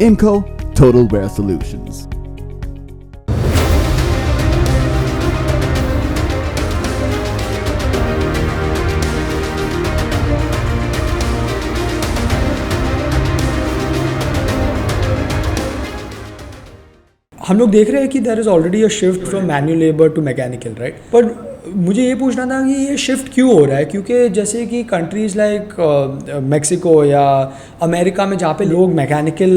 IMCO Total Wear Solutions. हम लोग देख रहे हैं कि there is already a shift from manual labour to mechanical, right? पर मुझे ये पूछना था कि ये शिफ्ट क्यों हो रहा है, क्योंकि जैसे कि कंट्रीज़ लाइक मेक्सिको या अमेरिका में जहाँ पे लोग मैकेनिकल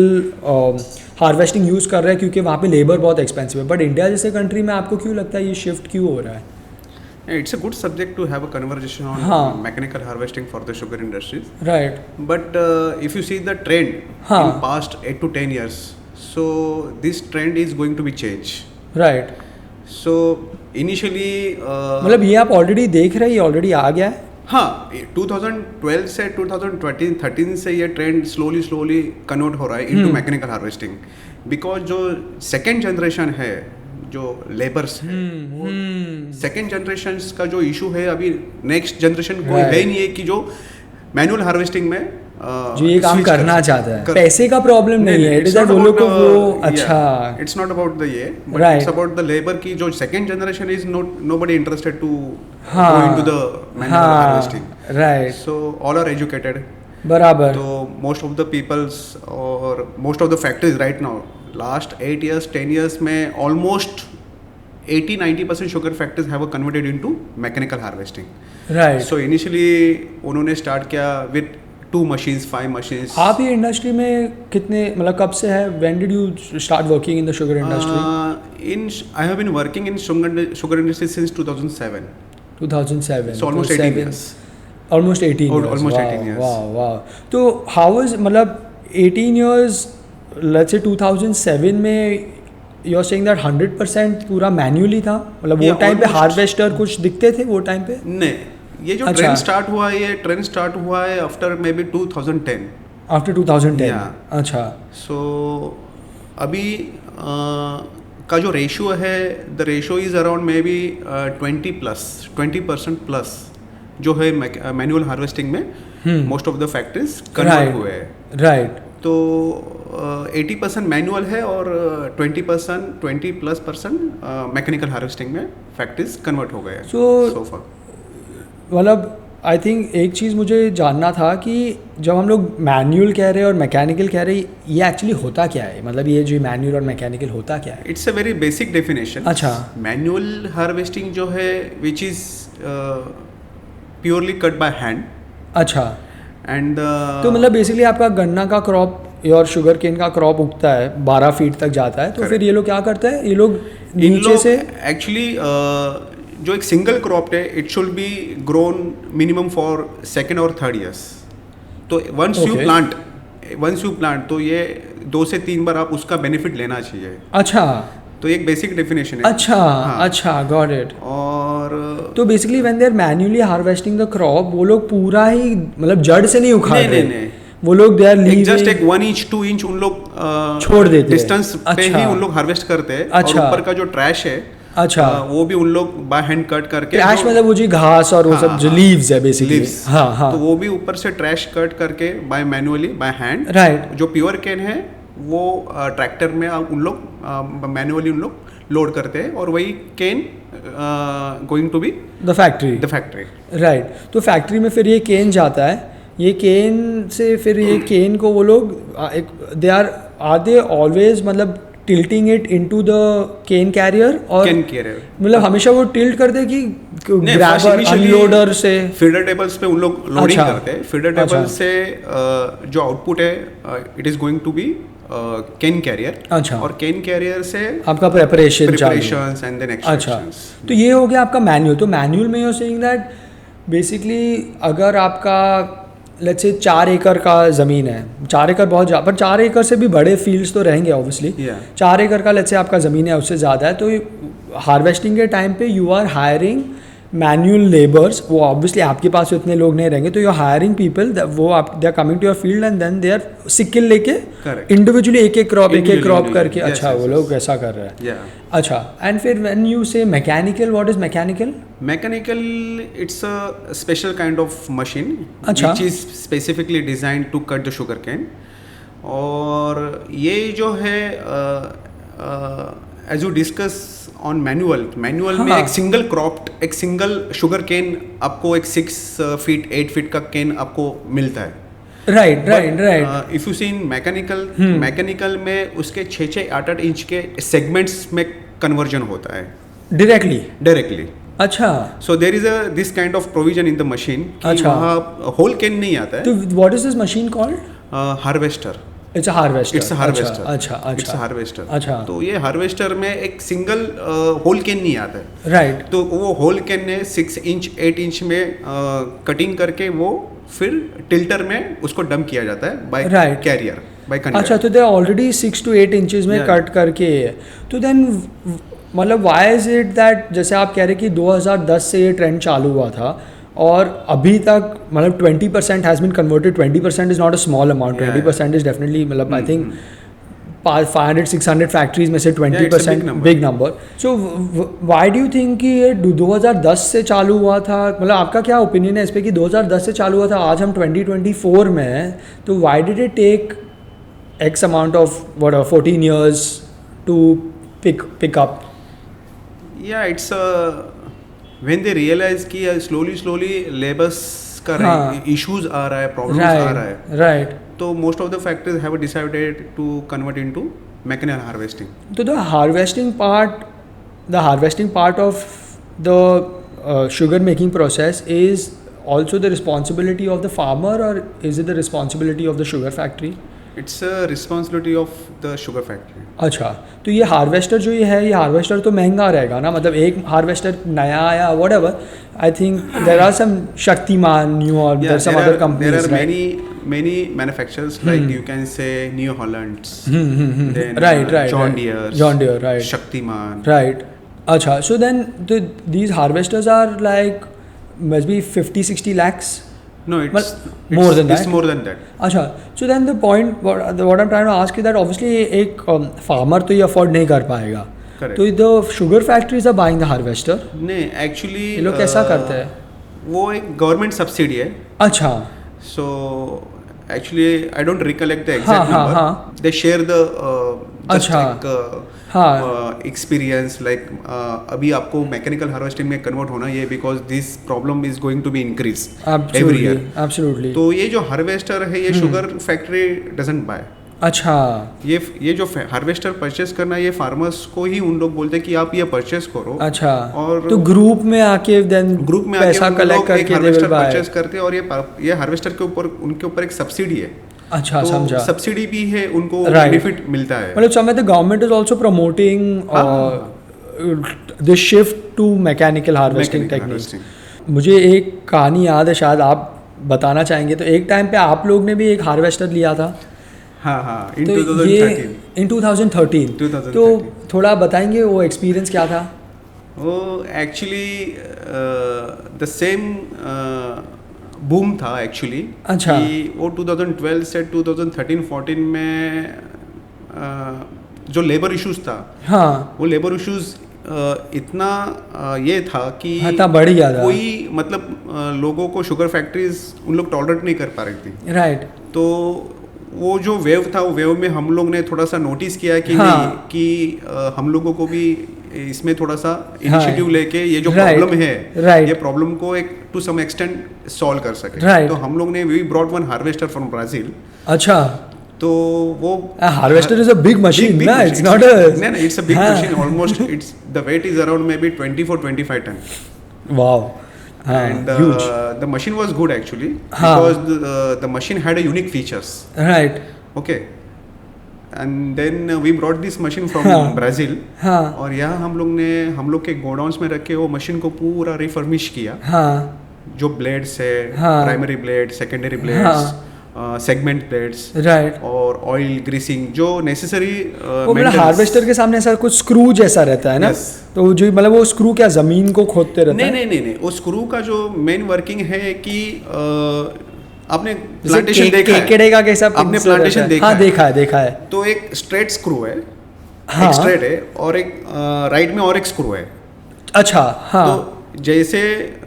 हार्वेस्टिंग यूज़ कर रहे हैं क्योंकि वहाँ पे लेबर बहुत एक्सपेंसिव है, बट इंडिया जैसे कंट्री में आपको क्यों लगता है ये शिफ्ट क्यों हो रहा है? It's a good subject to have a conversation on mechanical harvesting for the sugar industries. Right. But if you see the trend in past 8 to 10 years, so this trend is going to be changed. Right. So initially मतलब ये आप already देख रहे हैं, ये already आ गया है? हाँ, 2012 से 2013 से ये ट्रेंड स्लोली कन्वर्ट हो रहा है इनटू मैकेनिकल हार्वेस्टिंग, बिकॉज जो सेकेंड जनरेशन है जो लेबर्स है वो सेकेंड जनरेशन का जो इशू है, अभी नेक्स्ट जनरेशन कोई है नहीं है कि जो मैनुअल हार्वेस्टिंग में जो ये काम करना चाहता है। पैसे का प्रॉब्लम नहीं है, इट इज दैट वो लोग को वो अच्छा, इट्स नॉट अबाउट द ये, but it's about the labour की जो second generation is nobody interested to go into the manual harvesting, right? So all are educated, बराबर। तो मोस्ट ऑफ द पीपल्स और most of the factories right now last 8 years 10 years में almost 80-90% sugar factories have converted into mechanical harvesting, right? So initially उन्होंने start किया with 2 machines 5 machines. आप ये industry में कितने मतलब कब से है? When did you start working in the sugar industry? I have been working in sugar industry since 2007. 2007. So almost 18 years. Almost 18 years. Almost 18 years. Wow. तो how was मतलब 18 years, let's say 2007 में you're saying that 100% पूरा manually था, मतलब वो time पे harvester कुछ दिखते थे वो टाइम पे? नहीं, ये जो ट्रेंड स्टार्ट हुआ है आफ्टर मे बी 2010. आफ्टर 2010. अच्छा. सो अभी का जो रेशियो है, the ratio is around may B 20% plus जो है मैनुअल हार्वेस्टिंग में most of the factories convert हुए हैं, राइट? तो 80% मैनुअल है और 20% मैकेनिकल हार्वेस्टिंग में फैक्ट्रीज कन्वर्ट हो गए हैं सो फार. मतलब आई थिंक एक चीज़ मुझे जानना था कि जब हम लोग मैनुअल कह रहे हैं और मैकेनिकल कह रहे हैं, ये एक्चुअली होता क्या है? मतलब ये जो मैनुअल और मैकेनिकल होता क्या है? It's a very basic definition. अच्छा. मैनुअल हार्वेस्टिंग जो है which is purely cut by hand. अच्छा. एंड तो मतलब बेसिकली आपका गन्ना का क्रॉप और शुगर केन का क्रॉप उगता है 12 फीट तक जाता है, तो फिर ये लोग क्या करते हैं? ये लोग नीचे से एक्चुअली जो एक सिंगल क्रॉप है it should be grown minimum for second और थर्ड ईयर्स. तो वंस यू प्लांट तो ये 2 से 3 बार आप उसका बेनिफिट लेना चाहिए. अच्छा. तो एक बेसिक डेफिनेशन है. अच्छा. हाँ. अच्छा, गॉट इट. और तो basically when they are manually harvesting the crop, वो लोग पूरा ही मतलब जड़ से नहीं उखाड़ रहे. नहीं. वो लोग दे आर जस्ट एक 1 इंच 2 इंच उन लोग छोड़ देते हैं डिस्टेंस पे ही उन लोग हार्वेस्ट करते हैं. और ऊपर का जो ट्रैश है, अच्छा, वो भी उन लोग बाय हैंड कट करके, ट्रैश मतलब वो जी घास और वो सब जो लीव्स है बेसिकली, हाँ, तो वो भी ऊपर से ट्रैश कट करके by manually by hand, right? जो प्योर केन है वो ट्रैक्टर में उन लोग मैनुअली उन लोग लोड करते हैं और वही cane going to be the factory, right? तो फैक्ट्री में फिर ये केन जाता है. ये केन से फिर ये केन को वो लोग आर दे ऑलवेज मतलब tilting it into the cane carrier, और मतलब हमेशा वो टिल्ट करते कि ग्रैबर अनलोडर से फीडर टेबल्स पे उन लोग लोडिंग करते हैं. फीडर टेबल से जो आउटपुट है it is going to be cane carrier. अच्छा. और केन कैरियर से आपका प्रिपरेशंस एंड देन एक्सट्रैक्शंस. अच्छा. तो ये हो गया आपका मैनुअल. तो मैनुअल में you are saying that basically अगर आपका लेट्स से 4 एकड़ का ज़मीन है, 4 एकड़ बहुत ज़्यादा, पर 4 एकड़ से भी बड़े फील्ड्स तो रहेंगे ऑब्वियसली. 4 एकड़ का लेट्स से आपका ज़मीन है, उससे ज़्यादा है, तो हार्वेस्टिंग के टाइम पे you are hiring manual labours. वो ऑब्वियसली आपके पास इतने लोग नहीं रहेंगे, तो यू आर हायरिंग पीपल, वो आप they are coming to your field and then they are sickle लेके इंडिविजुअली एक एक क्रॉप करके. अच्छा, वो लोग ऐसा कर रहे हैं. अच्छा. एंड फिर when you say mechanical, what is mechanical? Mechanical it's a special kind of machine which is specifically designed to cut the sugar cane. और ये जो है as you discuss on manual में एक सिंगल शुगर केन आपको एक 6 feet 8 feet का केन आपको मिलता है. Right. If you see in mechanical में उसके 6-8 इंच के सेगमेंट्स में कन्वर्जन होता है डायरेक्टली. अच्छा. So there is this kind of provision in the machine कि वहाँ होल केन नहीं आता है. तो what is this machine called? Harvester. It's a harvester. अच्छा. अच्छा. तो ये हार्वेस्टर में एक सिंगल होल केन नहीं आता है. राइट. तो वो होल केन ने 6 इंच 8 इंच में कटिंग करके वो फिर टिल्टर में उसको डंप किया जाता है बाय कैरियर बाय कन्वेयर. अच्छा. तो दे ऑलरेडी 6 to 8 इंचेस में कट करके. तो देन मतलब व्हाई इज इट दैट जैसे आप कह रहे कि 2010 से ये ट्रेंड चालू हुआ था और अभी तक मतलब 20% has been converted. 20% is not a small amount. 20% is definitely मतलब आई थिंक 500-600 फैक्ट्रीज में से 20% big number. So why do you think कि ये 2010 से चालू हुआ था? मतलब आपका क्या ओपिनियन है इस पर कि 2010 से चालू हुआ था, आज हम 2024 में हैं, तो why did it take x amount of 14 years to pick up? या इट्स व्हेन दे रियलाइज कि स्लोली लेबर्स का इश्यूज आ रहा है, प्रॉब्लम्स आ रहा है. राइट. तो most of the factories have decided to convert into mechanical harvesting. तो the harvesting part of the sugar making process is also the responsibility of the farmer, or is it the responsibility of the sugar factory? It's a responsibility of the sugar factory. अच्छा. तो ये harvester जो ये harvester तो महंगा रहेगा ना? मतलब एक हार्वेस्टर नया या whatever, I think there are some Shaktiman new or there are some other companies. There are many manufacturers like you can say New Holland, then right. John Deere, right. Shaktiman. Right. अच्छा. So then these harvesters are like must be 50-60 lakhs. No, it's more than that. It's more than that. अच्छा. So then the point what I'm trying to ask is that obviously एक farmer तो ये afford नहीं कर पाएगा. Correct. तो the sugar factories are buying the harvester. नहीं, actually ये लोग कैसा करते हैं? वो एक गवर्नमेंट सब्सिडी है. अच्छा. So actually I don't recollect the exact number. They share the just like experience like अभी आपको मैकेनिकल हार्वेस्टिंग में कन्वर्ट होना ये because this problem is going to be increase every year. Absolutely. तो ये जो हार्वेस्टर है ये शुगर फैक्ट्री डजंट बाय. अच्छा. ये जो हार्वेस्टर परचेस करना ये फार्मर्स को ही उन लोग बोलते हैं कि आप ये परचेस करो. अच्छा. और तो ग्रुप में आके पैसा कलेक्ट करके हार्वेस्टर परचेस करते हैं और ये हार्वेस्टर के ऊपर उनके ऊपर एक सब्सिडी है. अच्छा. तो समझा. सब्सिडी भी है, उनको बेनिफिट मिलता है. मतलब समय the government is also promoting this shift to mechanical harvesting techniques. मुझे एक कहानी याद है, शायद आप बताना चाहेंगे. तो एक टाइम पे आप लोग ने भी एक हार्वेस्टर लिया था. हाँ. इन 2013. तो थोड़ा बताएंगे वो एक्सपीरियंस क्या था? वो एक्चुअली द सेम बूम था एक्चुअली. अच्छा. कि वो 2012 से 2013-14 में जो लेबर इश्यूज था. हाँ. वो लेबर इश्यूज इतना ये था कि बढ़ गया था. कोई मतलब लोगों को शुगर फैक्ट्रीज उन लोग टॉलरेट नहीं कर पा रही थी. राइट. तो वो जो वेव था, वो वेव में हम लोग ने थोड़ा सा नोटिस किया कि नहीं कि हम लोगों को भी इसमें थोड़ा सा इनिशिएटिव लेके ये जो प्रॉब्लम है ये प्रॉब्लम को एक टू सम एक्सटेंट सॉल्व कर सके. तो हम लोग ने we brought one harvester from Brazil. अच्छा. तो वो harvester is a big machine ना? It's not it's a big machine. Almost it's the weight is around may be 24-25 ton. Wow. And the machine was good actually because the machine had a unique features. Right. Okay. And then we brought this machine from Brazil. और यहाँ हम लोग के godowns में रख के वो machine को पूरा रिफर्मिश किया. जो ब्लेड्स है, primary blade, secondary blades, segment plates, right, और ऑयल ग्रीसिंग जो नेसेसरी. मतलब हार्वेस्टर के सामने ऐसा कुछ स्क्रू जैसा रहता है ना? तो जो मतलब वो स्क्रू क्या जमीन को खोदते रहता है? नहीं. वो स्क्रू का जो मेन वर्किंग है कि आपने प्लांटेशन देखा है? केकड़े का कैसा आपने प्लांटेशन देखा है? हाँ, देखा है. तो एक स्ट्रेट स्क्रू है, एक स्ट्रेट है, और एक राइट में और एक स्क्रू है. अच्छा. हाँ. तो जैसे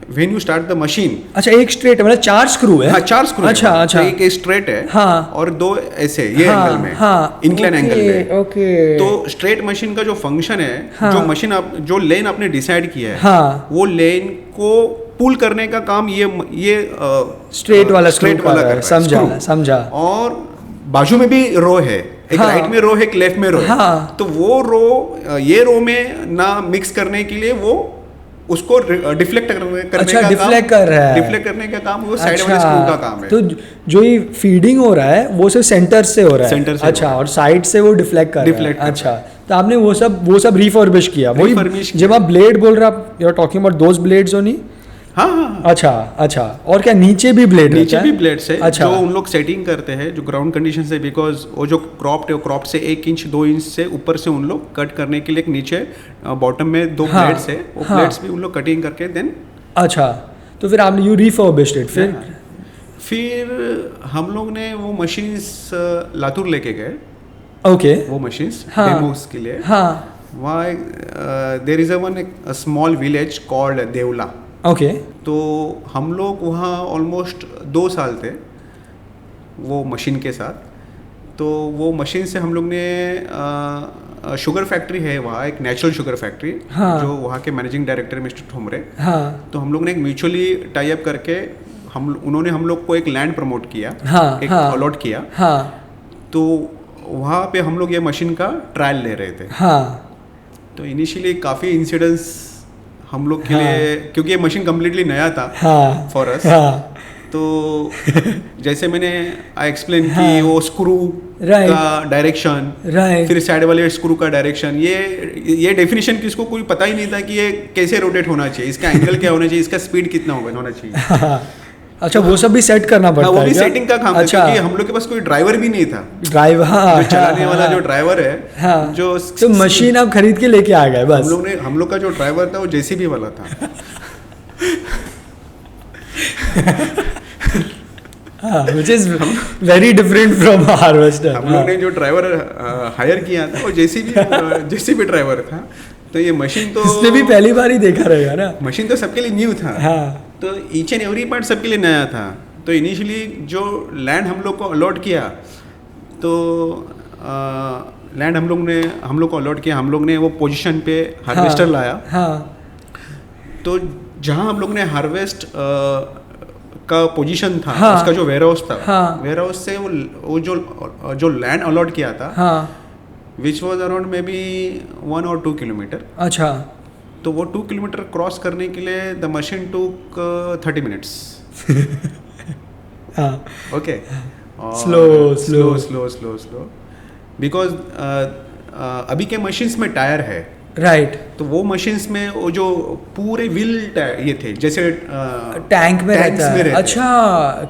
when you start the machine. अच्छा, एक स्ट्रेट है, मतलब 4 स्क्रू है? हाँ, 4 स्क्रू। अच्छा है, अच्छा। एक स्ट्रेट है, हाँ, और 2 ऐसे ये हाँ, एंगल में, हाँ, इंक्लाइन एंगल में। ओके। तो स्ट्रेट मशीन का जो फंक्शन है, हाँ, जो मशीन आप जो लेन आपने डिसाइड किया है, हाँ, वो लेन को पुल करने का काम ये स्ट्रेट वाला स्ट्रेट वाला कर रहा है। समझा समझा। और बाजू में भी रो है, एक हाँ, राइट में रो है, एक लेफ्ट में रो है। हाँ, तो वो रो ये रो में ना मिक्स करने के लिए वो उसको डिफ्लेक्ट करने अच्छा, का डिफ्लेक्ट कर रहा है, डिफ्लेक्ट करने का काम वो साइड अच्छा, वाले स्क्रू का काम है। तो जो ये फीडिंग हो रहा है वो सिर्फ सेंटर से हो रहा है? सेंटर से अच्छा, और साइड से वो डिफ्लेक्ट कर रहा है। अच्छा, तो आपने वो सब रिफर्बिश किया? वही जब आप ब्लेड बोल रहे हैं, you are talking about those blades only? हाँ हाँ। अच्छा अच्छा, और क्या नीचे भी ब्लेड? नीचे भी ब्लेड्स है। अच्छा, जो उन लोग सेटिंग करते हैं जो ग्राउंड कंडीशन से, बिकॉज वो जो क्रॉप्ड है, क्रॉप से 1 इंच 2 इंच से ऊपर से उन लोग कट करने के लिए एक नीचे बॉटम में 2 हाँ, ब्लेड्स है, वो हाँ, ब्लेड्स भी उन लोग कटिंग करके देन। अच्छा, तो फिर आपने यू रिफर्बिश्ड इट? फिर हम लोग ने वो मशीन्स लातूर लेके गए। ओके, वो मशीन्स हाँ, डेमोस के लिए। हाँ, वहाँ there is a small village called Devla. Okay. तो हम लोग वहाँ ऑलमोस्ट 2 साल थे वो मशीन के साथ। तो वो मशीन से हम लोग ने शुगर फैक्ट्री है वहाँ, एक नेचुरल शुगर फैक्ट्री, हाँ, जो वहाँ के मैनेजिंग डायरेक्टर मिस्टर ठोमरे। हाँ, तो हम लोग ने एक म्यूचुअली टाई अप करके उन्होंने हम लोग को एक लैंड प्रमोट किया, हाँ, एक हाँ, अलॉट किया। हाँ, तो वहाँ पे हम लोग ये मशीन का ट्रायल ले रहे थे। हाँ, तो इनिशियली काफ़ी इंसिडेंट्स हम लोग के लिए, क्योंकि ये मशीन कम्प्लीटली नया था फॉर अस। तो जैसे मैंने आई एक्सप्लेन कि वो स्क्रू का डायरेक्शन, फिर साइड वाले स्क्रू का डायरेक्शन, ये डेफिनेशन किसको कोई पता ही नहीं था कि ये कैसे रोटेट होना चाहिए, इसका एंगल क्या होना चाहिए, इसका स्पीड कितना होना चाहिए। अच्छा, वो सब भी सेट करना पड़ता है? वो भी सेटिंग का काम है। अच्छा, क्योंकि हम लोग के पास कोई ड्राइवर भी नहीं था। ड्राइवर, हाँ, जो चलाने वाला जो ड्राइवर है, हाँ, जो तो मशीन आप खरीद के लेके आ गए बस? हम लोग का जो ड्राइवर था वो जेसीबी वाला था। which is very different from harvester। हम लोग ने जो ड्राइवर हायर किया था वो जेसीबी ड्राइवर था। तो ये मशीन तो इसने भी पहली बार ही देखा रहेगा ना। मशीन तो सबके लिए न्यू था। हाँ, तो ईच एंड एवरी पार्ट सबके लिए नया था। तो इनिशियली जो लैंड हम लोग को अलॉट किया, तो लैंड हम लोग को अलॉट किया, हम लोग ने वो पोजीशन पे हार्वेस्टर लाया। हाँ, तो जहाँ हम लोग ने हार्वेस्ट का पोजीशन था, हाँ, उसका जो वेयरहाउस था, हाँ, वेयरहाउस से वो जो लैंड अलॉट किया था, हाँ, which was around may B 1 or 2 kilometre. अच्छा, तो वो 2 किलोमीटर क्रॉस करने के लिए the machine took 30 minutes. Okay, slow because अभी के मशीन्स में टायर है, राइट। तो वो मशीन्स में वो जो पूरे व्हील ये थे, जैसे टैंक में रहता है। अच्छा,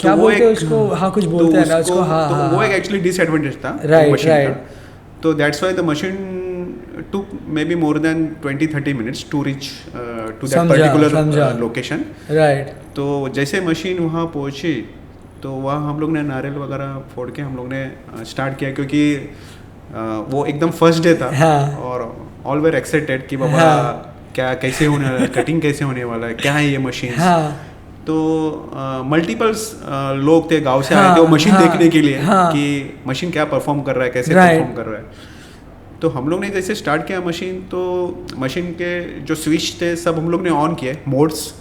क्या बोलते हैं उसको? हाँ, कुछ बोलते हैं ना उसको। हाँ, तो वो एक एक्चुअली डिसएडवांटेज था मशीन का। तो that's why the machine took maybe more than 20-30 minutes to reach to that particular location. Right. तो जैसे मशीन वहाँ पहुँची, तो वहाँ हम लोग ने नारियल वगैरह फोड़ के हम लोग ने स्टार्ट किया, क्योंकि वो एकदम फर्स्ट डे था। हाँ, और ऑल वेर एक्साइटेड कि बाबा क्या कैसे होने वाला है, कटिंग कैसे होने वाला है, क्या है ये मशीन। हाँ, तो मल्टीपल्स लोग थे गांव से आए थे वो मशीन देखने के लिए कि मशीन क्या परफॉर्म कर रहा है, कैसे परफॉर्म कर रहा है। तो हम लोग ने जैसे स्टार्ट किया मशीन, तो मशीन के जो स्विच थे सब हम लोग ने ऑन किए, मोड्स,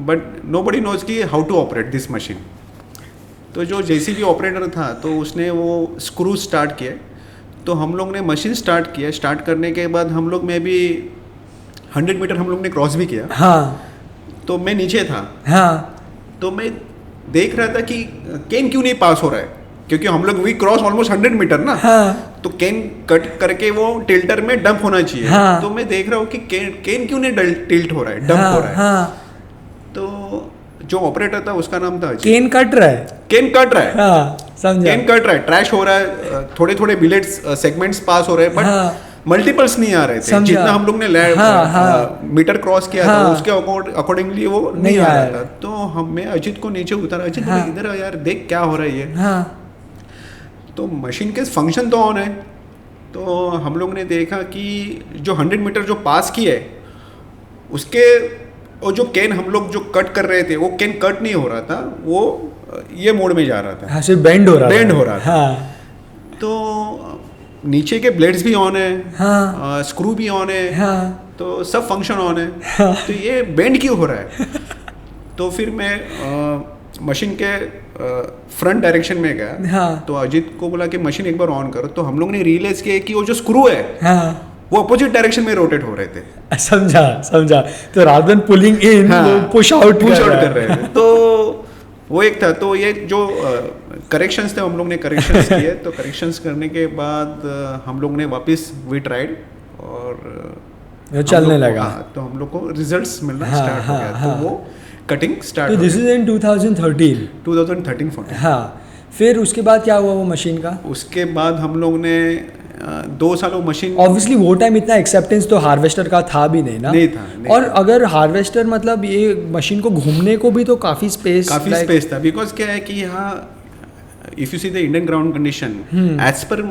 बट नोबडी नोज कि how to operate this machine. तो जो जेसीबी ऑपरेटर था, तो उसने वो स्क्रू स्टार्ट किए, तो हम लोग ने मशीन स्टार्ट किया। स्टार्ट करने के बाद हम लोग में भी 100 मीटर हम लोग ने क्रॉस भी किया। हाँ, तो मैं नीचे था। हाँ, तो मैं देख रहा था कि केन क्यों नहीं पास हो रहा है, क्योंकि हम लोग वी क्रॉस ऑलमोस्ट 100 मीटर ना। हाँ, तो केन कट करके वो टिल्टर में डंप होना चाहिए। हाँ, तो मैं देख रहा हूँ कि केन क्यों नहीं टिल्ट हो रहा है, डंप हो रहा है। हाँ, तो जो ऑपरेटर था उसका नाम था केन कट रहा है। केन कट रहा है। हाँ, समझा। केन कट रहा है, ट्रैश हो रहा है, थोड़े थोड़े बिलेट्स सेगमेंट्स पास हो रहे हैं, बट मल्टीपल्स नहीं आ रहे थे। जितना हम लोग ने मीटर क्रॉस किया था, उसके अकॉर्डिंगली वो नहीं आ रहा था। तो मैं अजित को नीचे उतारा, अजित इधर यार देख क्या हो रहा है ये। तो मशीन के फंक्शन तो ऑन है। तो हम लोग ने देखा कि जो 100 मीटर जो पास किए, उसके और जो कैन हम लोग जो कट कर रहे थे वो कैन कट नहीं हो रहा था, वो ये मोड में जा रहा था। हाँ, सिर्फ बेंड हो रहा था। हाँ। तो नीचे के ब्लेड्स भी ऑन है, हाँ, स्क्रू भी ऑन है, हाँ, तो सब फंक्शन ऑन है, हाँ, तो ये बेंड क्यों हो रहा है? तो फिर मैं मशीन के फ्रंट डायरेक्शन में गया, हाँ, तो अजीत को बोला कि मशीन एक बार ऑन करो, तो हम लोग ने रियलाइज किया कि वो जो स्क्रू है, हाँ, वो अपोजिट डायरेक्शन में रोटेट हो रहे थे। समझा। तो रादर देन पुलिंग इन, वो पुश आउट कर रहे थे। तो वो एक था। तो ये जो करेक्शंस थे हम लोग ने करेक्शंस किए, तो करेक्शंस करने के बाद हम लोग ने वापस वी ट्राइड और चलने लगा। तो हम लोग को रिजल्ट्स मिलना स्टार्ट हो गया। तो वो कटिंग स्टार्ट। तो दिस इज इन 2013-14। हाँ, फिर उसके बाद क्या हुआ वो मशीन का? उसके बाद हम लोग ने 2 साल वो मशीन, ऑब्वियसली वो टाइम इतना एक्सेप्टेंस तो हार्वेस्टर का था भी नहीं ना। नहीं था। और अगर हार्वेस्टर मतलब ये मशीन को घूमने को भी तो काफ़ी स्पेस था। बिकॉज क्या है कि यहाँ if you see the Indian ground condition, as per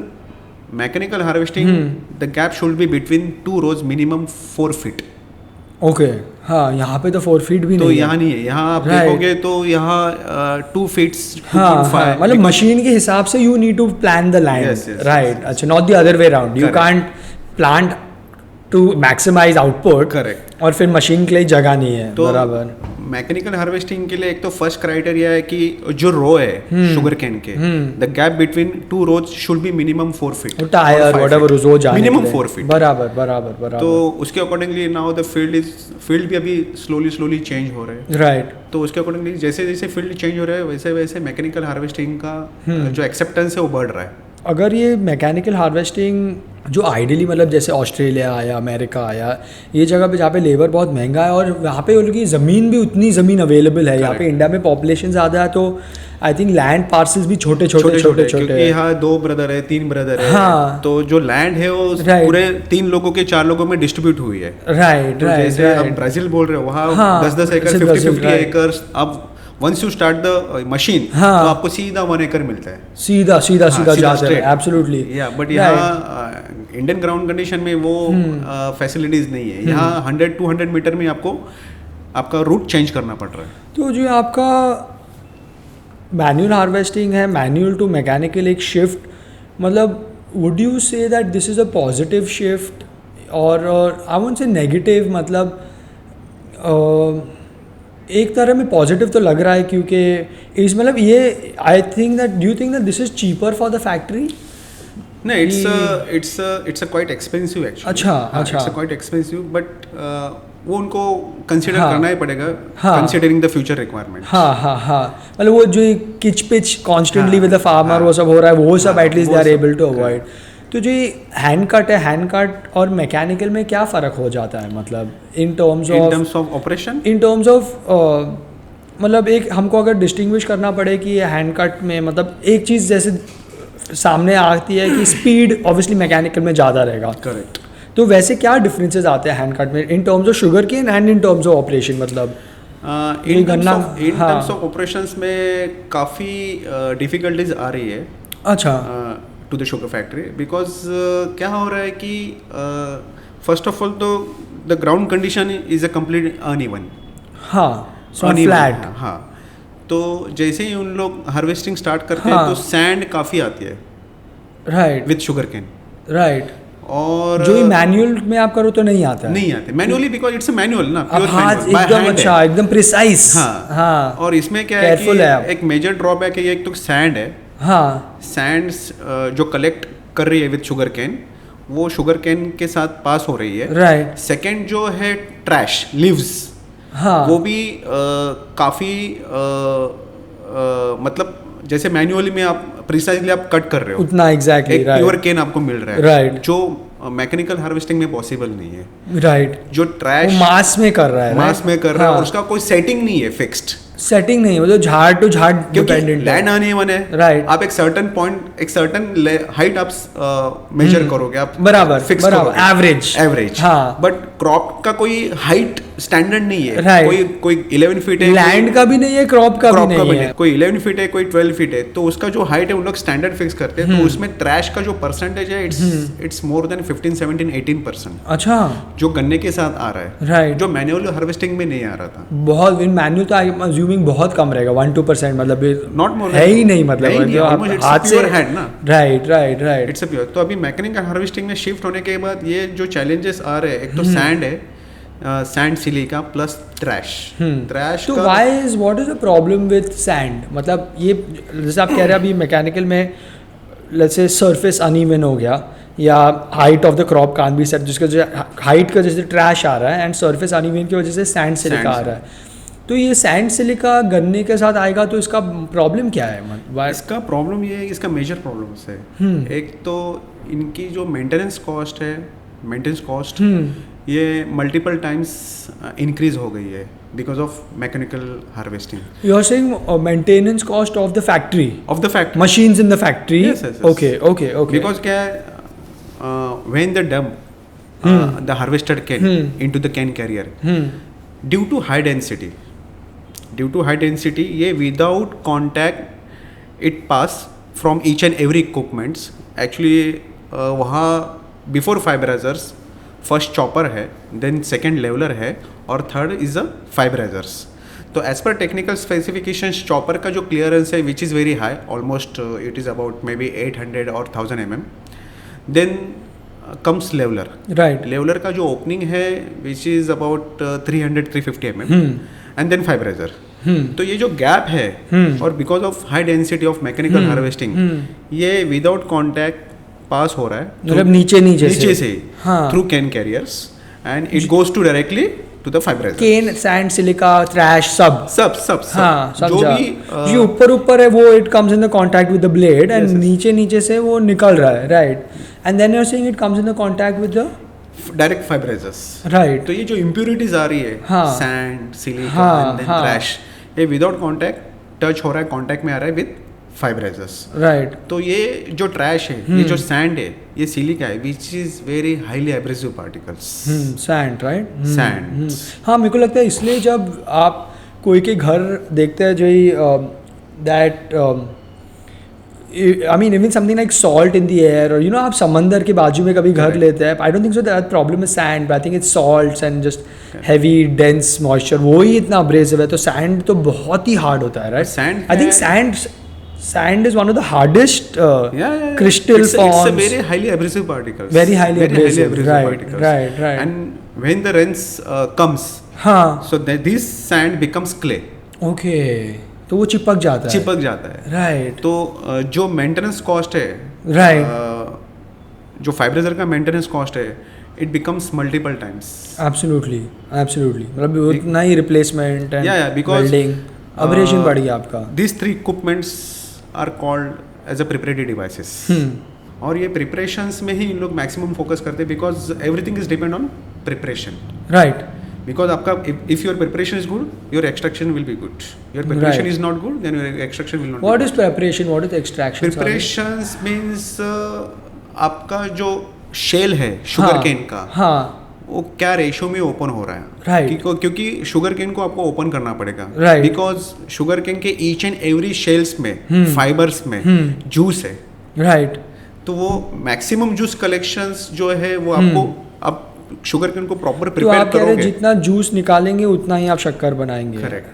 mechanical harvesting the gap should be between 2 rows minimum 4 feet। Okay, हाँ, यहाँ पे तो 4 feet भी तो नहीं है। यहाँ नहीं है। यहाँ आप देखोगे तो यहाँ 2 feet, 2.5। हाँ, मतलब मशीन के हिसाब से you need to plan the line, right. अच्छा, not the other way around, you can't plan to maximise output. Correct. और फिर मशीन के लिए जगह नहीं है। तो बराबर। मैकेनिकल हार्वेस्टिंग के लिए एक तो फर्स्ट क्राइटेरिया है कि जो रो है शुगर कैन के, the gap between 2 rows should be minimum 4 feet। Tyre whatever row जाने मिनिमम 4 feet। बराबर। तो उसके अकॉर्डिंगली नाउ द फील्ड भी अभी स्लोली चेंज हो रहे हैं, राइट। तो उसके अकॉर्डिंगली जैसे फील्ड चेंज हो रहा है वैसे मैकेनिकल हार्वेस्टिंग का जो एक्सेप्टेंस है वो बढ़ रहा है। अगर ये मैकेनिकल हार्वेस्टिंग जो आइडियली मतलब जैसे ऑस्ट्रेलिया आया, अमेरिका आया, ये जगह पे जहाँ पे लेबर बहुत महंगा है और यहाँ पे उनकी ज़मीन भी उतनी ज़मीन अवेलेबल है। यहाँ पे इंडिया में पॉपुलेशन ज़्यादा है, तो आई थिंक लैंड पार्सल्स भी छोटे क्योंकि यहाँ 2 ब्रदर है, 3 ब्रदर है। हाँ, तो जो लैंड है वो पूरे 3 लोगों के 4 लोगों में डिस्ट्रीब्यूट हुई है। राइट। जैसे हम ब्राजील बोल रहे हो, वहाँ 10-10 एकड़, 50-50 एकड़। अब once you start the machine, तो आपको सीधा 1 acre मिलता है, सीधा जाता है। एब्सोल्युटली। बट यहाँ इंडियन ग्राउंड कंडीशन में वो फैसिलिटीज नहीं है। यहाँ 100-200 मीटर में आपका रूट चेंज करना पड़ रहा है। तो जो आपका मैनुअल हार्वेस्टिंग है, मैनुअल टू मैकेनिकल एक शिफ्ट, मतलब would you say that this is a positive shift और आई वोंट से नेगेटिव? मतलब एक तरह में पॉजिटिव तो लग रहा है क्योंकि इस मतलब ये I think that do you think that this is cheaper for the factory? नहीं, it's a quite expensive actually. अच्छा, it's a quite expensive, but वो उनको कंसीडर करना ही पड़ेगा, कंसीडरिंग द फ्यूचर रिक्वायरमेंट। हाँ, मतलब वो जो किच पिच कॉन्स्टेंटली विद द फार्मर वो सब हो रहा है, वो सब at least they are able to avoid. तो जो हैंड कट है, हैंड कट और मैकेनिकल में क्या फ़र्क हो जाता है? मतलब in terms of operation, in terms of मतलब एक हमको अगर डिस्टिंग्विश करना पड़े कि हैंड कट में मतलब एक चीज़ जैसे सामने आती है कि स्पीड ऑब्वियसली मैकेनिकल में ज़्यादा रहेगा। करेक्ट। तो वैसे क्या डिफरेंसेस आते हैं हैंड कट में in terms of sugar cane and in terms of operation? मतलब इन टर्म्स ऑफ ऑपरेशंस में काफ़ी डिफिकल्टीज आ रही है। अच्छा। To the sugar factory, because क्या हो रहा है कि फर्स्ट ऑफ ऑल तो the ground condition is a complete uneven. हाँ, फ्लैट। हाँ, तो जैसे ही उन लोग हार्वेस्टिंग स्टार्ट करते हैं तो सैंड काफ़ी आती है, right, with sugar cane, right. और जो मैनुअल में आप करो तो नहीं आता है। नहीं आते manually, because it's a manual ना, प्योर मैनुअल, एकदम अच्छा, एकदम प्रिसाइज। हाँ। और इसमें क्या है कि एक मेजर ड्रॉबैक है, एक तो सैंड है। हाँ, सैंड्स जो कलेक्ट कर रही है विद शुगर केन, वो शुगर केन के साथ पास हो रही है। राइट। सेकेंड जो है ट्रैश, लीव्स, हाँ, वो भी काफ़ी मतलब जैसे मैन्युअली में आप प्रिसाइजली आप कट कर रहे हो उतना एग्जैक्टली एक प्योर केन आपको मिल रहा है, राइट, जो मैकेनिकल हार्वेस्टिंग में पॉसिबल नहीं है। राइट। जो ट्रैश मास में कर रहा है, मास में कर रहा है और उसका कोई सेटिंग नहीं है फिक्स्ड। सेटिंग नहीं, मतलब झाड़ टू झाड़ डिपेंडेंट, लैंड अनइवन है, राइट। आप एक सर्टेन पॉइंट, एक सर्टेन हाइट आप मेजर करोगे, आप बराबर फिक्स बराबर, एवरेज, हाँ, बट क्रॉप का कोई हाइट स्टैंडर्ड नहीं है, right. कोई 11 फीट है, लैंड का भी नहीं है, क्रॉप का भी नहीं है, कोई 11 फीट है, कोई 12 फीट है, तो उसका जो हाइट है उन लोग स्टैंडर्ड फिक्स करते हैं, तो उसमें ट्रैश का जो परसेंटेज है इट्स मोर देन 15, 17, 18%। अच्छा, जो गन्ने के साथ आ रहा है, राइट, जो मैनुअल हार्वेस्टिंग में नहीं आ रहा था। बहुत मैनुअल तो आई एम अज्यूमिंग बहुत कम रहेगा, 1-2%, मतलब नॉट मोर, है ही नहीं, मतलब हाथ से हैंड ना, राइट इट्स अ प्योर। तो अभी मैकेनिकल हार्वेस्टिंग में शिफ्ट होने के बाद ये जो चैलेंजेस आ रहे हैं, एक तो सैंड है, सैंड सिलिका प्लस ट्रैश। तो what is the problem with sand? मतलब ये जैसे आप कह रहे हैं अभी मैकेनिकल में, लेट्स से सरफेस अनइवन हो गया, या height of the crop can be set, जिसका जो हाइट का जैसे ट्रैश आ रहा है एंड सरफेस अनइवन की वजह से सैंड सिलिका आ रहा है, तो ये सैंड सिलिका गन्ने के साथ आएगा तो इसका प्रॉब्लम क्या है? इसका प्रॉब्लम ये है, इसका मेजर प्रॉब्लम्स है। एक तो इनकी जो मेंटेनेंस कॉस्ट ये मल्टीपल टाइम्स इंक्रीज हो गई है because of mechanical harvesting. You are saying maintenance cost of the factory, machines in the factory? Yes. Okay. Because क्या है, when the dump the harvested cane into the cane carrier, due to high density, ये without contact it pass from each and every equipments. Actually वहाँ before fiberizers first chopper है, then second leveller है, और third is a फाइबराइजर्स। तो as per technical specifications chopper का जो clearance है which is very high, almost it is about may be 800 और 1000 mm। Then comes leveller, right, leveller का जो ओपनिंग है which is about 300-350 mm, and then fiberizer. तो ये जो गैप है, और because of high density of mechanical harvesting, ये विदाउट कॉन्टैक्ट पास हो रहा है, मतलब नीचे से through cane carriers, and it goes to directly to the fiberizer. Cane, sand, silica, trash, सब जो भी ऊपर है वो it comes in the contact with the blade, and नीचे से वो निकल रहा है, right, and then you are saying it comes in the contact with the direct fiberizers, right. तो ये जो इम्प्योरिटीज आ रही है, sand, silica and then trash, ये विदाउट कांटेक्ट टच हो रहा है, कांटेक्ट में आ रहा है विद फाइबराइजर्स, राइट। तो ये जो ट्रैश है, ये जो सैंड है, ये सिलिका है, which is very highly abrasive particles. Sand, right, sand. हाँ, मेरे को लगता है इसलिए जब आप कोई के घर देखते हैं जो that I mean even something like salt in the air, और आप समंदर के बाजू में कभी घर लेते हैं, I don't think so that problem is sand, I think it's salts and just heavy dense moisture, वो ही इतना अब्रेसिव है। तो सैंड तो बहुत ही हार्ड होता है, right. I think sand is one of the hardest crystal forms. It's a very highly abrasive particles. Very highly abrasive particles. Right. And when the rains comes, so this sand becomes clay. Okay. तो वो चिपक जाता है. Right. तो जो maintenance cost है, right, जो फाइबराइजर का मेंटेनेंस कॉस्ट है, it becomes multiple times. Absolutely. मतलब उतना ही रिप्लेसमेंट एंड वेल्डिंग, अब्रेशन बढ़ गया आपका. These three equipments are called as a preparatory devices. और ये प्रिपरेशंस में ही इन लोग मैक्सिमम फोकस करते हैं, because everything is depend on preparation, right. Because आपका if your preparation is good, your extraction will be good. Your preparation is not good, then your extraction will not. What is preparation, what is extraction? Preparations means आपका जो shell है sugar cane का, वो क्या ratio में open हो रहा है, राइट, क्योंकि शुगर केन को आपको ओपन करना पड़ेगा, राइट, बिकॉज शुगर केन के ईच एंड एवरी शेल्स में, फाइबर्स में जूस है, राइट. तो वो मैक्सिमम जूस कलेक्शंस जो है वो आपको, आप शुगर केन को प्रॉपर प्रिपेयर करोगे, जितना जूस निकालेंगे उतना ही आप शक्कर बनाएंगे. Correct,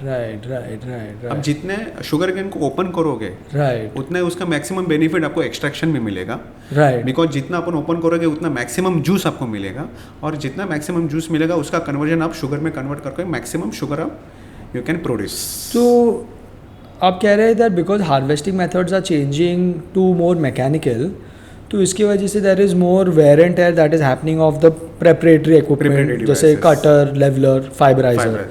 right. अब जितने शुगर केन को ओपन करोगे, राइट, उतना उसका मैक्सिमम बेनिफिट आपको एक्सट्रैक्शन में मिलेगा, राइट, बिकॉज जितना अपन ओपन करोगे उतना मैक्सिमम जूस आपको मिलेगा, और जितना मैक्सिमम जूस मिलेगा उसका कन्वर्जन आप शुगर में कन्वर्ट करके मैक्सिमम शुगर आप यू कैन प्रोड्यूस. तो आप कह रहे हैं that because harvesting methods are changing to more mechanical, तो इसकी वजह से there is more wear and tear that is happening of the preparatory equipment, जैसे कटर, लेवलर, फाइबराइजर.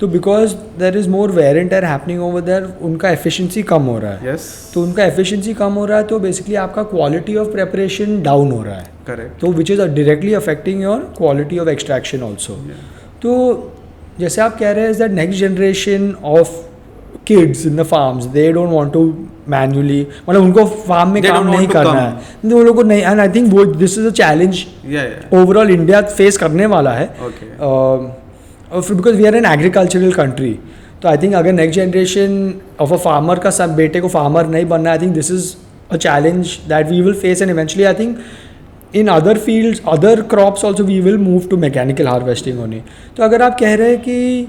तो because there is more wear and tear happening over there, उनका efficiency कम हो रहा है. तो उनका एफिशिएंसी कम हो रहा है, तो बेसिकली आपका क्वालिटी ऑफ प्रेपरेशन डाउन हो रहा है. करेक्ट. तो which is directly affecting your quality of extraction also. तो जैसे आप कह रहे हैं that next generation of kids in the farms they don't want to manually, मतलब उनको फार्म में काम नहीं करना है, वो लोग को नहीं, एंड आई थिंक वो this is a challenge overall India face करने वाला है, because we are an agricultural country. तो आई थिंक अगर next generation of a farmer का सब बेटे को फार्मर नहीं बनना, I think this is a challenge that we will face, and eventually I think in other fields other crops also we will move to mechanical harvesting होनी. तो अगर आप कह रहे हैं कि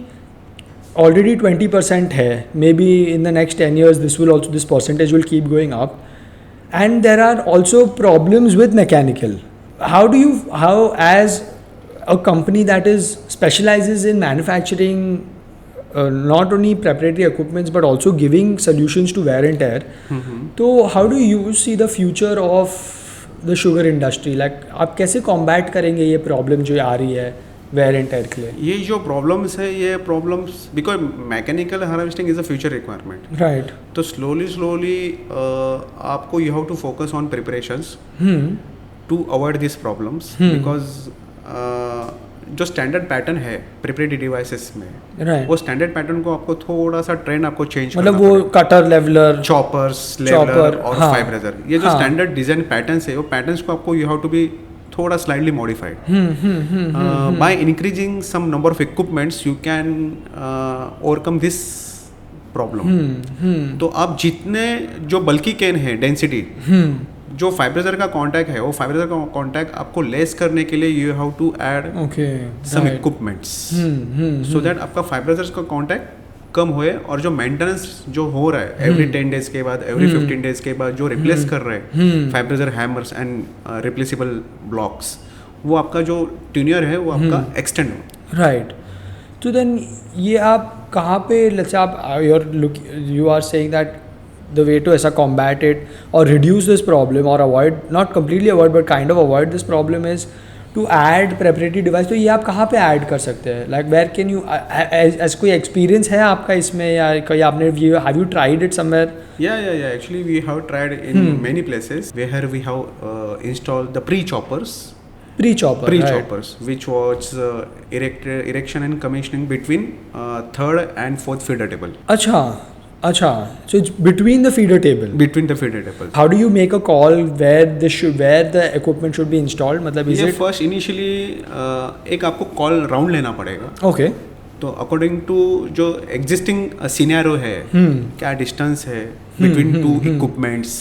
already 20% है, maybe in the next 10 years this percentage will keep going up, and there are also problems with mechanical. How as a company that is specializes in manufacturing not only preparatory equipments but also giving solutions to wear and tear, so how do you see the future of the sugar industry? Like आप कैसे combat करेंगे ये problem जो आ रही है where and टेयर के लिए? ये जो प्रॉब्लम्स है, ये problems because mechanical harvesting is a future requirement, right. तो स्लोली आपको you have to focus on preparations to avoid this problems, because जो स्टैंडर्ड पैटर्न है प्रिपरेटरी डिवाइसेस में, right. वो स्टैंडर्ड पैटर्न को आपको थोड़ा सा ट्रेंड आपको चेंज मतलब वो कटर लेवलर, चॉपर्स लेवलर और फाइब्रेजर, ये जो स्टैंडर्ड डिजाइन पैटर्न्स है, वो पैटर्न्स को आपको यू हैव टू बी थोड़ा slightly modified. By increasing some number of equipments you can overcome this problem. तो आप जितने जो बल्कि कैन है डेंसिटी, जो फाइब्रेजर का कांटेक्ट है, वो फाइब्रेजर का कांटेक्ट आपको लेस करने के लिए you have to add some equipments so that आपका फाइब्रेजर का कांटेक्ट कम होए, और जो मेंटेनेंस जो हो रहा है एवरी 10 डेज के बाद, एवरी 15 डेज के बाद जो रिप्लेस कर रहे हैं फाइब्रेजर हैमर्स एंड रिप्लेसेबल ब्लॉक्स, वो आपका जो ट्यूनियर है वो आपका एक्सटेंड हो. राइट. तो देन ये आप कहाँ पे, लेट्स आप you are saying that the way to ऐसा combat it or reduce this problem or avoid, not completely avoid but kind of avoid this problem is to add preparatory device. तो ये आप कहाँ पे ऐड कर सकते हैं? Like where can you as कोई experience है आपका इसमें, या कहीं आपने have you tried it somewhere? Yeah. Actually we have tried in many places where we have installed the pre-choppers, right. Which was erection and commissioning between third and fourth feeder table. अच्छा, so it's between the feeder table. Between the feeder tables. How do you make a call where the equipment should be installed? मतलब is it first initially एक आपको call round लेना पड़ेगा. Okay. तो according to जो existing scenario है, क्या distance है between two equipments,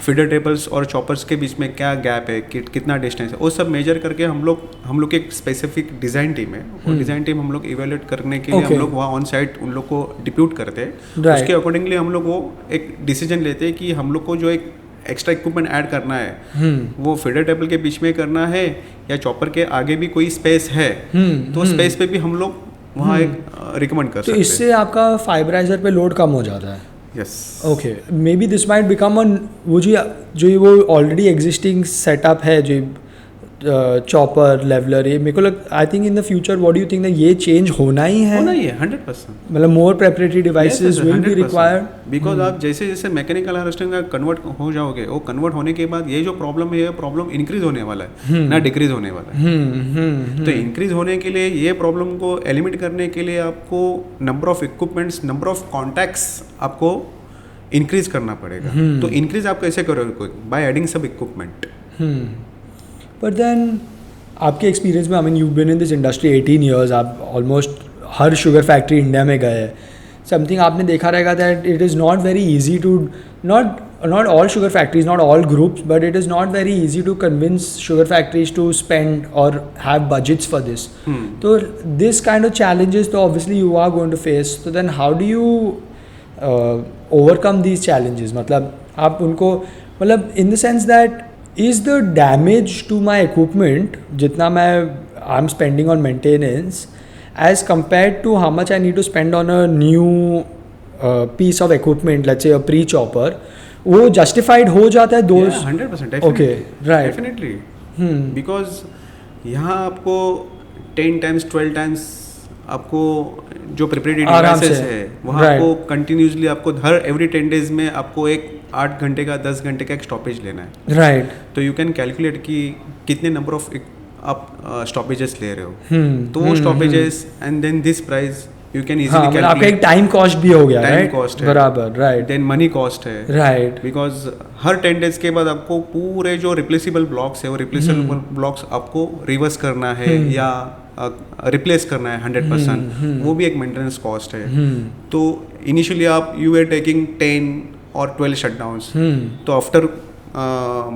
feeder tables और चॉपर्स के बीच में क्या गैप है, कितना डिस्टेंस है, वो सब मेजर करके हम लोग की एक स्पेसिफिक डिज़ाइन टीम है, और डिज़ाइन टीम हम लोग इवेल्युएट करने के लिए हम लोग वहाँ ऑन साइट उन लोग को डिप्यूट करते हैं. उसके अकॉर्डिंगली हम लोग वो एक डिसीजन लेते हैं कि हम लोग को जो एक एक्स्ट्रा इक्विपमेंट ऐड करना है वो फीडर टेबल के बीच में करना है या चॉपर के आगे भी कोई स्पेस है, तो स्पेस पे भी हम लोग वहाँ एक रिकमेंड कर सकते हैं. तो इससे आपका फाइब्राइजर पे लोड कम हो जाता है. Yes. Okay, may be this might become वो जो वो ऑलरेडी एग्जिस्टिंग सेटअप है, जो चॉपर लेवलर, ये मेरे को I think in the future what do you think ये चेंज होना ही है 100%. मतलब more preparatory devices will be required, because आप जैसे जैसे मैकेनिकल हार्वेस्टिंग का कन्वर्ट हो जाओगे, वो कन्वर्ट होने के बाद ये जो प्रॉब्लम है, ये प्रॉब्लम इंक्रीज होने वाला है, ना डिक्रीज होने वाला है. तो इंक्रीज होने के लिए, ये प्रॉब्लम को एलिमिनेट करने के लिए आपको number of equipments, number of contacts आपको इंक्रीज करना पड़ेगा. तो इंक्रीज आप कैसे करोगे? By adding sub equipment. But then आपके एक्सपीरियंस में, I mean you been in this industry 18 years, आप ऑलमोस्ट हर शुगर फैक्ट्री इंडिया में गए हैं. समथिंग आपने देखा रहेगा that it is not very easy to, not all sugar factories, not all groups, but it is not very easy to convince sugar factories to spend or have budgets for this. So this kind of challenges, so obviously you are going to face. So then how do you overcome these challenges? मतलब आप उनको, मतलब in the sense that is the damage to my equipment जितना मैं I'm spending on maintenance as compared to how much I need to spend on a new piece of equipment, let's say a pre-chopper, वो justified हो जाता है? those 100% okay, right, definitely. because यहाँ आपको 10 times 12 times आपको जो preparatory devices है वहाँ आपको कंटिन्यूसली आपको हर एवरी 10 days में आपको एक 8 घंटे का 10 घंटे का एक स्टॉपेज लेना है. राइट. तो यू कैन कैलकुलेट कि कितने नंबर ऑफ आप स्टॉपेजेस ले रहे हो, तो वो stoppages and then this price you can easily calculate. आपका एक टाइम कॉस्ट भी हो गया, टाइम कॉस्ट है बराबर, राइट. देन मनी कॉस्ट है, राइट. बिकॉज हर 10 डेज के बाद आपको पूरे जो रिप्लेसेबल ब्लॉक्स है वो रिप्लेसेबल ब्लॉक्स आपको रिवर्स करना है या रिप्लेस करना है 100%. वो भी एक मेंटेनेंस कॉस्ट है. तो इनिशियली आप यू आर टेकिंग 10 और 12 शटडाउन्स, तो after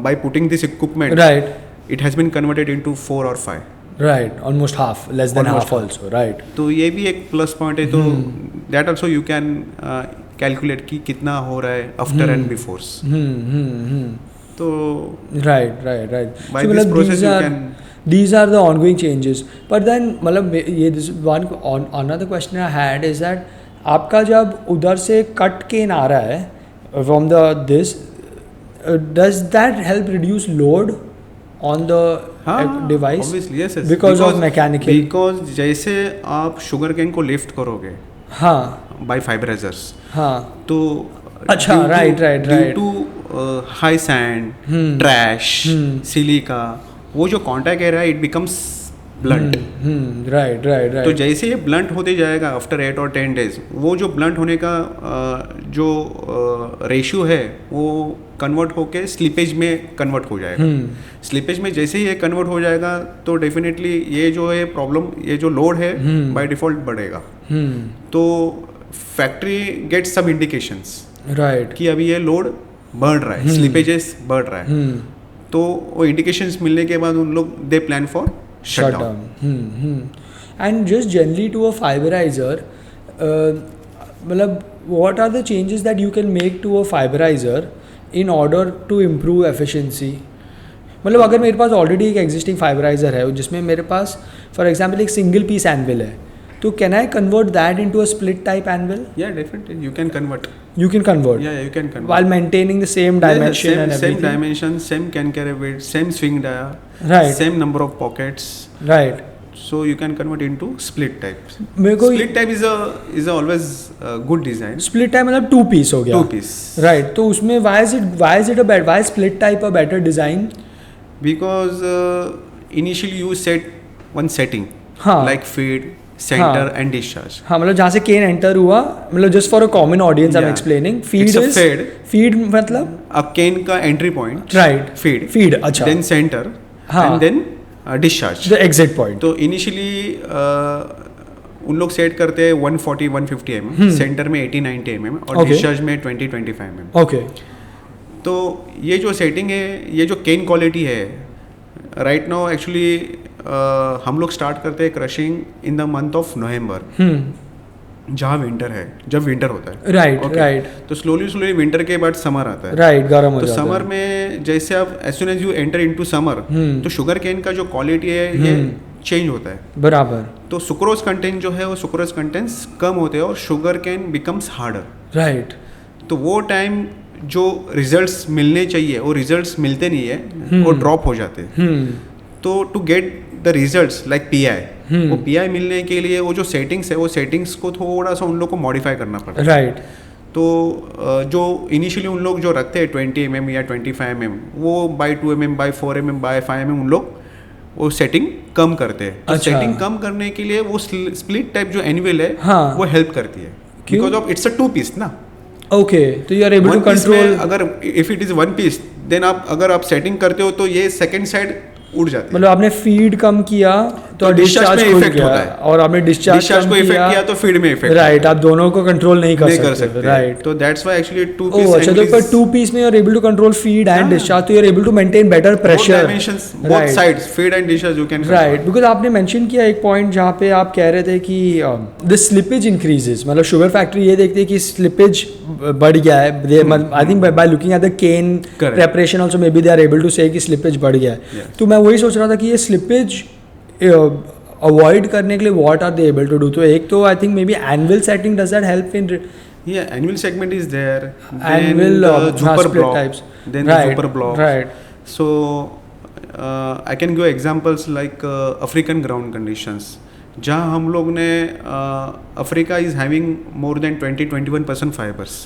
by putting this equipment, right, it has been converted into 4 और 5. Right, almost half, less than half also, right. तो ये भी एक प्लस पॉइंट है. तो that also you can calculate कि कितना हो रहा है आफ्टर एंड बिफोर्स. तो right, right, right. By this process you can. These are the ongoing changes. But then मतलब ये this one another question I had is that आपका जब उधर से कट केन आ रहा है from the this does that help reduce load on the device? Obviously, yes, yes. Because of mechanical. Because जैसे आप शुगर केन को लिफ्ट करोगे, हाँ, by fiberizers, हाँ, तो अच्छा, right, right, right. Due to high sand, trash, silica, वो जो contact area it becomes blunt. Right, right, right. तो जैसे ये ब्लंट होते जाएगा आफ्टर 8 और 10 डेज, वो जो ब्लंट होने का जो रेशियो है वो कन्वर्ट होके स्लिपेज में कन्वर्ट हो जाएगा. स्लिपेज में जैसे ही ये कन्वर्ट हो जाएगा तो डेफिनेटली ये जो है प्रॉब्लम, ये जो लोड है बाय डिफॉल्ट बढ़ेगा. तो फैक्ट्री गेट्स सब इंडिकेशंस, राइट, कि अभी ये लोड बढ़ रहा है, स्लिपेजेस बढ़ रहा है. तो वो इंडिकेशंस मिलने के बाद उन लोग they plan for shutdown. And just generally to a fiberizer, मतलब what are the changes that you can make to a fiberizer in order to improve efficiency? मतलब अगर मेरे पास ऑलरेडी एक एग्जिस्टिंग फाइबराइजर है जिसमें मेरे पास फॉर एग्जांपल एक सिंगल पीस एनविल है, तो can I convert that into a split type anvil? Yeah, definitely you can convert. You can convert. Yeah, you can convert. While maintaining the same dimension and everything. Same dimension, same can carry weight, same swing dia, right, same number of pockets. Right. So you can convert into split types. Split type is a always good design. Split type मतलब 2 piece हो गया. 2 piece. Right. तो उसमें why is split type a better design? Because initially you set one setting, like feed, center and discharge. हाँ, मतलब जहाँ से केन enter हुआ, मतलब just for a common audience I'm explaining. Feed is feed मतलब अब केन का entry point, right, feed अच्छा, then center, and then discharge, the exit point. तो initially उन लोग सेट करते हैं 140-150 mm, सेंटर में 80-90 mm और डिस्चार्ज में 20-25 mm. ओके. तो ये जो सेटिंग है, ये जो केन क्वालिटी है, राइट नाउ एक्चुअली हम लोग स्टार्ट करते हैं crushing in the month of November, जहाँ विंटर है, जब विंटर होता है, राइट, राइट. तो स्लोली विंटर के बाद समर आता है, राइट, गर्म हो तो जाता है. समर में जैसे आप as soon as you enter into summer, तो शुगर केन का जो क्वालिटी है ये चेंज होता है, बराबर. तो सुक्रोज कंटेंट जो है वो सुक्रोज कंटेंट्स कम होते हैं और sugar cane becomes harder, right. तो वो टाइम जो रिजल्ट्स मिलने चाहिए वो रिजल्ट्स मिलते नहीं है, वो ड्रॉप हो जाते हैं. तो to get the results like PI, वो पीआई मिलने के लिए वो जो सेटिंग्स है वो सेटिंग्स को थोड़ा सा उन लोग को मॉडिफाई करना पड़ता है, राइट. तो जो इनिशियली उन लोग जो रखते हैं 20 mm या 25 mm, वो by 2 mm, by 4 mm, by 5 mm उन लोग वो सेटिंग कम करते हैं. तो सेटिंग कम करने के लिए वो स्प्लिट टाइप जो एनविल है वो हेल्प करती है, because of it's a 2 piece ना. ओके, तो you are able to control. अगर if it is 1 piece, then आप अगर आप सेटिंग करते हो तो ये सेकंड साइड उड़ जाती है. मतलब आपने फीड कम किया तो डिस्चार्ज में इफेक्ट होता है, और आपने डिस्चार्ज को इफेक्ट किया तो फीड में इफेक्ट, राइट. आप दोनों को कंट्रोल नहीं कर सकते, राइट. तो दैट्स व्हाई एक्चुअली 2 piece. अच्छा, तो पर 2 piece में you are able to control feed and discharge, तो you are able to maintain better pressure, dimensions both sides, feed and discharge you can, right. Because आपने mention किया एक point जहाँ पे आप कह रहे थे कि द स्लिपेज इंक्रीजेस, मतलब शुगर फैक्ट्री ये देखते हैं कि स्लिपेज बढ़ गया है. I think by looking at the cane preparation also maybe they are able to say कि स्लिपेज बढ़ गया है. तो मैं वही सोच रहा था कि ये स्लिपेज अवॉइड करने के लिए what are they able to do? तो एक तो I think maybe annual setting, does that help in? Yeah, annual segment is there. Annual Super block types. Then Right, the super block. Right. So I can give examples like African ground conditions. जहाँ हम लोग ने Africa is having more than 20-21% fibres.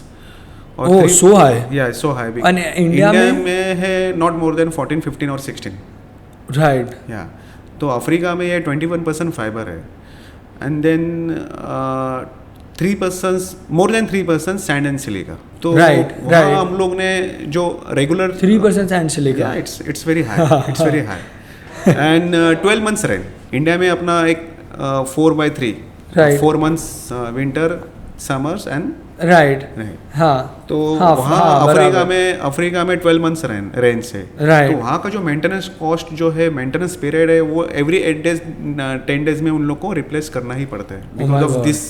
Oh, so high. Yeah, so high. And India में है not more than 14, 15 और 16. Right. Yeah. तो Africa में ये 21% फाइबर है, and then 3% more than 3% sand and silica. तो वहाँ हम लोग ने जो regular 3% sand silica, it's very high, it's very high. And 12 months rain. India में अपना एक 4/3, 4 months winter, summers and right. हाँ, तो वहाँ अफ्रीका में 12 months रेन से. तो वहाँ का जो मेंटेनेंस कॉस्ट जो है, मेंटेनेंस पीरियड है, वो एवरी 8 days 10 days में उन लोग को रिप्लेस करना ही पड़ता है because of this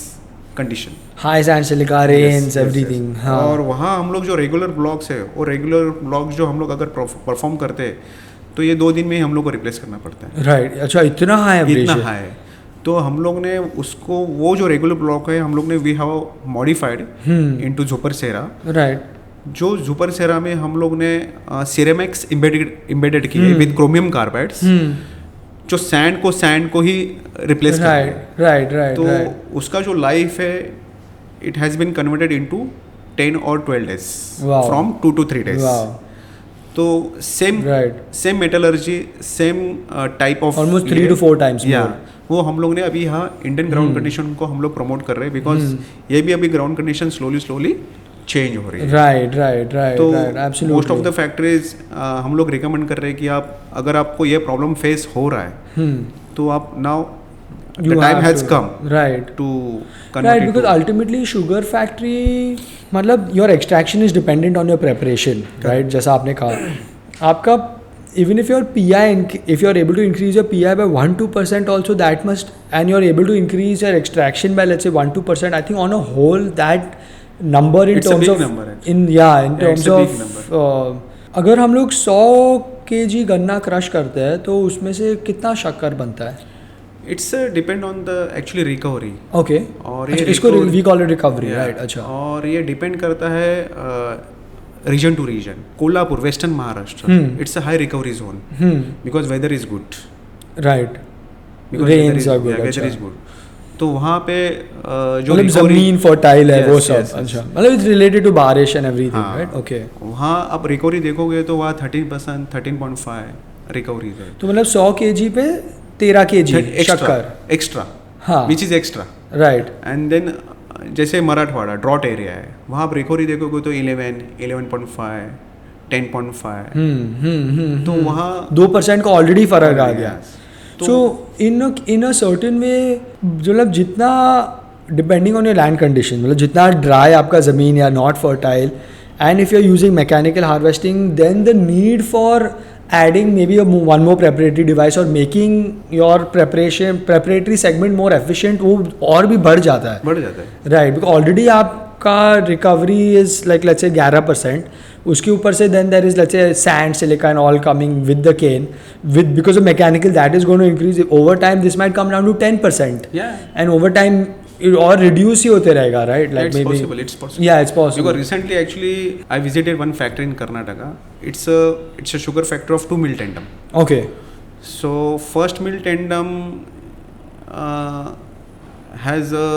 condition. High sand silica, rains, everything. और वहाँ हम लोग जो रेगुलर ब्लॉक्स है, वो रेगुलर ब्लॉक्स जो हम लोग अगर परफॉर्म करते हैं तो ये 2 दिन में ही हम लोग को रिप्लेस करना पड़ता है. राइट. अच्छा, इतना हाई. तो हम लोग ने उसको, वो जो रेगुलर ब्लॉक है, हम लोग ने वी हैव मॉडिफाइड इनटू जुपर सेरा. राइट. जो जुपर सेरा में हम लोग ने सिरेमिक्स एम्बेडेड किए विद क्रोमियम कार्बाइड्स, जो सैंड को ही रिप्लेस कर. राइट. तो उसका जो लाइफ है, it has been converted into 10 or 12 days from 2 to 3 days. तो same metallurgy, same type of, almost 3 to 4 times more. वो हम लोग ने अभी यहाँ इंडियन ग्राउंड कंडीशन को हम लोग प्रमोट कर रहे हैं, बिकॉज ये भी अभी ग्राउंड कंडीशन स्लोली चेंज हो रही है. राइट. तो मोस्ट ऑफ द फैक्ट्रीज हम लोग रिकमेंड कर रहे हैं कि आप, अगर आपको ये प्रॉब्लम फेस हो रहा है, तो आप now the time has come to convert because ultimately sugar factory, मतलब your extraction is dependent on your preparation, right? जैसा आपने कहा, आपका even if your PI, if you are able to increase your PI by 1-2% also, that must, and you are able to increase your extraction by let's say 1-2%, I think on a whole that number in terms of in terms of अगर हम लोग 100 kg गन्ना crush करते हैं तो उसमें से कितना शक्कर बनता है? It's depend on the actually recovery. Okay. और ये इसको we call it recovery, right. अच्छा. और ये डिपेंड करता है region to region. Kolhapur, western Maharashtra, it's a high recovery zone because weather is good. Right. Rains are good. Weather is good. तो वहाँ पे जो मतलब जमीन फर्टाइल है, वो सब. अच्छा, मतलब it's related to बारिश and everything, right? Okay. वहाँ आप रिकवरी देखोगे तो वहाँ 13%, 13.5 रिकवरी है. तो मतलब 100 kg पे 13 kg शक्कर एक्स्ट्रा, हाँ, which is extra. Right. And then जैसे मराठवाड़ा ड्रॉट एरिया है, वहाँ आप रिकवरी देखोगे तो 11, 11.5, 10.5. तो वहाँ 2% का ऑलरेडी फर्क आ गया. सो इन अ सर्टेन वे, मतलब जितना depending on your land condition, मतलब जितना ड्राई आपका ज़मीन या not fertile, and if you are using mechanical harvesting, then the need for adding maybe one more preparatory device or making your preparatory segment more efficient, वो और भी बढ़ जाता है. Right, because already आपका recovery is like let's say 11%. उसके ऊपर से then there is let's say sand, silica and all coming with the cane, with because of mechanical that is going to increase. Over time this might come down to 10%. And over time और reduce ही होते रहेगा, right? Like it's possible. Yeah, it's possible. Because recently actually I visited one factory in Karnataka. It's a sugar factory of 2 mill tandem. Okay. So first mill tandem has a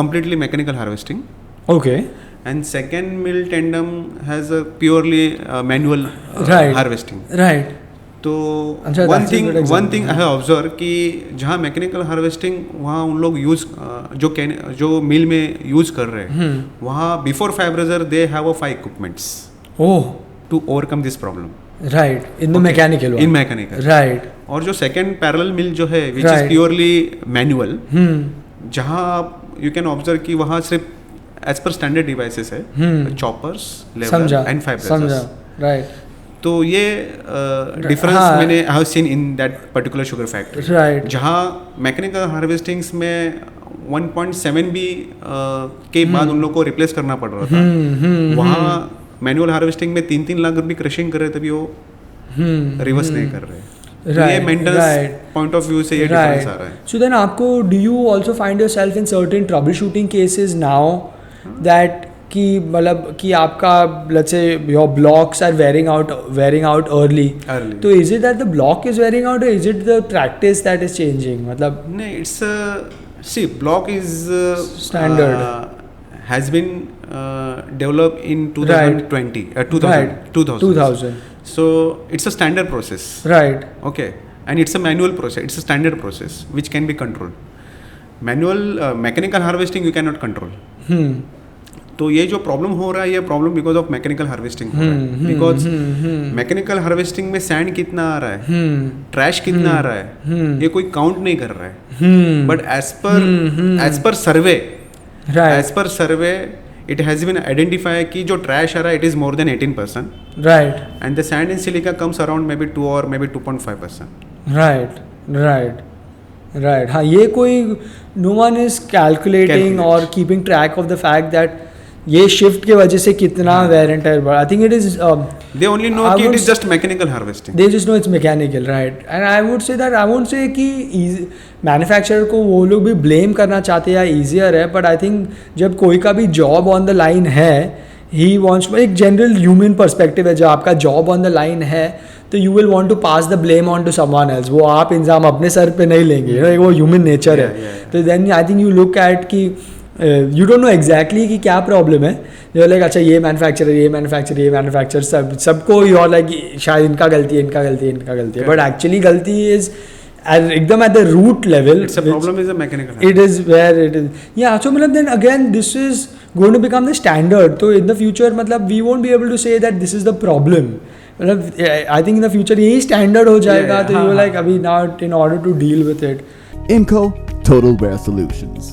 completely mechanical harvesting. Okay. And second mill tandem has a purely manual harvesting. Right. तो one thing I have observe कि जहाँ mechanical harvesting, वहाँ उन लोग use जो मिल में use कर रहे हैं, वहाँ before fiberizer they have 5 equipments to overcome this problem. Right. In the mechanical. In mechanical. Right. और जो सेकेंड पैरेलल मिल जो है विच इज प्योरली मैनुअल, जहाँ आप यू कैन ऑब्जर्व कि वहाँ सिर्फ एज पर स्टैंडर्ड डिवाइसेस है, चॉपर्स, लेवलर एंड फाइब्रेजर्स. राइट. तो ये डिफरेंस मैंने I have seen in that particular sugar factory. Right. जहाँ मैकेनिकल हार्वेस्टिंग्स में 1.7 भी के बाद उन लोग को रिप्लेस करना पड़ रहा था, वहाँ मैनुअल हार्वेस्टिंग में 3-3 लाख रुपये क्रशिंग कर रहे थे, भी वो रिवर्स नहीं कर रहे. ये मेंटेनेंस पॉइंट ऑफ व्यू से ये डिफरेंस आ रहा है. सो देन आपको, do you also find yourself in certain troubleshooting cases now that कि मतलब कि आपका let's say your blocks are wearing out early, तो is it that the block is wearing out, is it the practice that is changing? मतलब नहीं, it's C block is standard has been developed in 2020 2000. So it's a standard process. Right. Okay. and it's a manual process, it's a standard process which can be controlled. Mechanical harvesting you cannot control. तो ये जो problem हो रहा है, ये problem because of mechanical harvesting हो रहा है. बिकॉज मैकेनिकल हार्वेस्टिंग में सैंड कितना आ रहा है, ट्रैश कितना आ रहा है, ये कोई काउंट नहीं कर रहा है. But as per survey it has been identified कि जो trash आ रहा है it is more than 18%. Right. And the sand and silica comes around maybe 2 or maybe 2.5%. Right. हाँ, ये कोई no one is calculating or keeping track of the fact that ये shift की वजह से कितना wear and tear बढ़ा. I think it is. They only know कि it is just mechanical harvesting. They just know it's mechanical, right? And I would say that I won't say कि manufacturer को वो लोग भी ब्लेम करना चाहते हैं या ईजियर है, बट आई थिंक जब कोई का भी जॉब ऑन द लाइन है, ही वॉन्ट्स, एक जनरल ह्यूमन पर्सपेक्टिव है, जब आपका जॉब ऑन द लाइन है तो you will want to pass the blame on to someone else. वो आप इंजाम अपने सर पे नहीं लेंगे, वो ह्यूमन नेचर है. तो then I think you look at कि यू डोंट नो एग्जैक्टली कि क्या प्रॉब्लम है. जो लाइक अच्छा ये मैन्युफैक्चरर सबको यू आर लाइक शायद इनका गलती है, बट एक्चुअली गलती इज एकदम at the root level. It's a problem is a mechanical. It is where it is. Yeah. So मतलब then again this is going to become the standard. So in the future मतलब we won't be able to say that this is the problem. मतलब I think in the future यही standard हो जाएगा. तो you like अभी now in order to deal with it. IMCO Total Wear Solutions.